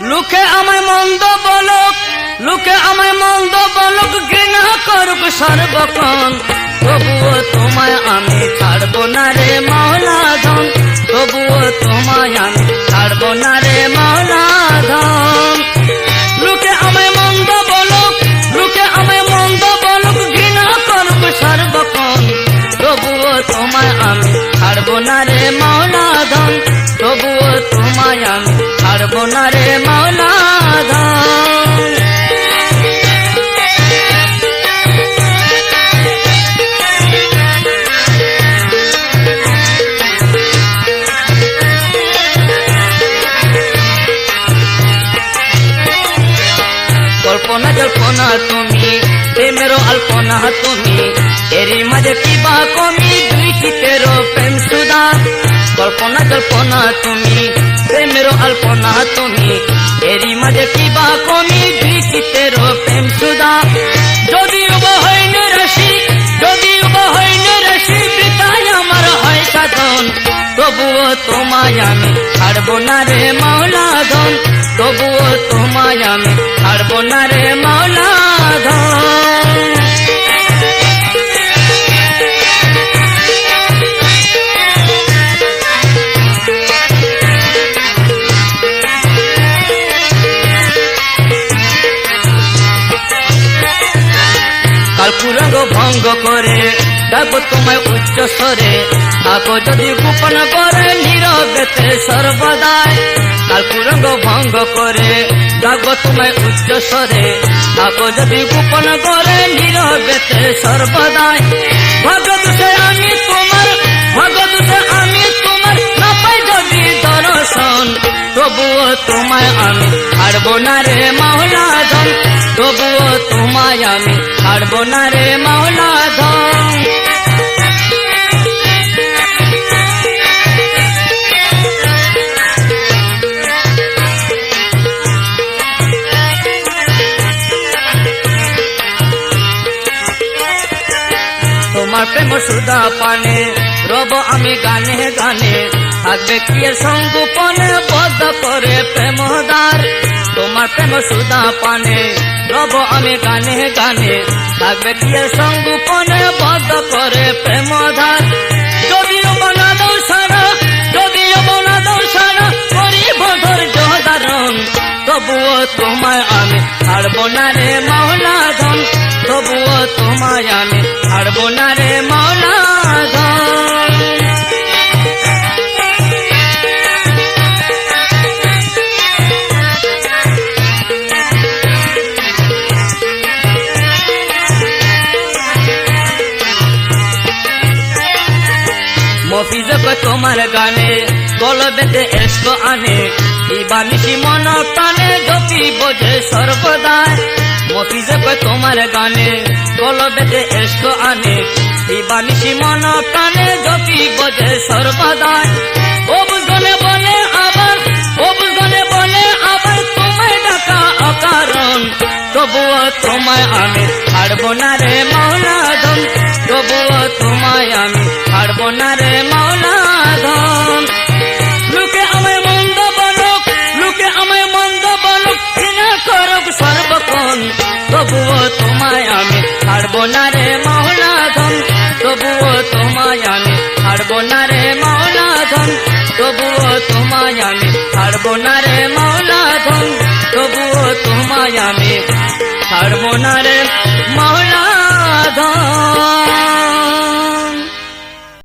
লোকে আমায় মন্দ বলুক, লোকে আমায় মন্দ বলুক, ঘৃণা করুক সর্বক্ষণ, তবুও তোমায় আমি ছাড়বো না রে মাওলা ধন, তবুও তোমায় আমি ছাড়বো না রে মাওলা ধন। লোকে আমায় মন্দ বলুক, লোকে আমায় মন্দ বলুক, ঘৃণা করুক সর্বক্ষণ, তবুও তোমায় আমি ছাড়বো না রে মাওলা ধন, তবুও তোমায় আমি ছাড়বো না রে মাওলা ধন। কল্পনা জল্পনা তুমি, প্রেমেরও আল্পনা তুমি, এরই মাঝে কিবা কমি, দুই চিতেরও প্রেম সুধা। কল্পনা জল্পনা তুমি, প্রেমেরও আল্পনা তুমি, এরই মাঝে কিবা কমি, দুই চিতেরও প্রেম সুধা। যদিও বা হয় নিরাশি, যদিও বা হয় নিরাশি, বৃথায় আমার হয় সাধন, তবুও তোমায় আমি ছাড়বো না রে মাওলা ধন, তবুও তোমায় আমি ছাড়বো না রে মাওলা ধন। কালপুরঙ্গ ভঙ্গ করে ডাকবো তোমায় উচ্চ স্বরে, থাকো যদি গোপন করে নীরবেতে সর্বদাই। কালপুরঙ্গ ভঙ্গ করে ডাকবো তোমায় উচ্চ স্বরে, থাকো যদি গোপন করে নীরবেতে সর্বদাই। ভাগ্যদোষে আমি তোমার, ভাগ্যদোষে আমি তোমার, না পাই যদি দর্শন, তবুও তোমায় আমি ছাড়বো না রে মাওলা ধন, তবুও তোমায় আমি ছাড়বো না রে মাওলা ধন। তোমার প্রেম সুধা পানে রব আমি গানে গানে, থাকবে কি সঙ্গোপনে বদ্ধ করে প্রেমদার। তোমার প্রেম সুধা পানে রব আমি গানে গানে, থাকবে কি সঙ্গোপনে বদ্ধ করে প্রেমদার। যদিও বনা দৌ সারা, যদিও বনা দৌ সারা, করিব ধৈর্য ধারণ, তবুও তোমায় আমি ছাড়বো না রে মাওলা ধন, তবুও তোমায় আমি ছাড়বো না রে মাওলা ধন। মফিজ তোমার গানে গলবেতে এসো আনে, দিবানিশি মন টানে জপি বোঝে সর্বদাই। মফিজ তোমার গানে গলবেতে এসো আনে, দিবানিশি মন টানে জপি বোঝে সর্বদাই। অবুজনে বলে আবার, অবুজনে বলে আবার, তোমায় ডাকা অকারণ, তবুও তোমায় আমি ছাড়বো না রে মাওলা ধন, তবুও তোমায় আমি ছাড়বো না রে মাওলা ধন। লোকে আমায় মন্দ বলুক, লোকে আমায় মন্দ বলুক, ঘৃণা করুক সর্বক্ষণ, তবুও তোমায় আমি ছাড়বো না রে মাওলা ধন, তবুও তোমায় আমি ছাড়বো না রে মাওলা ধন, তবুও তোমায় আমি ছাড়বো না রে মাওলা ধন, তবুও তোমায় আমি ছাড়বো না রে।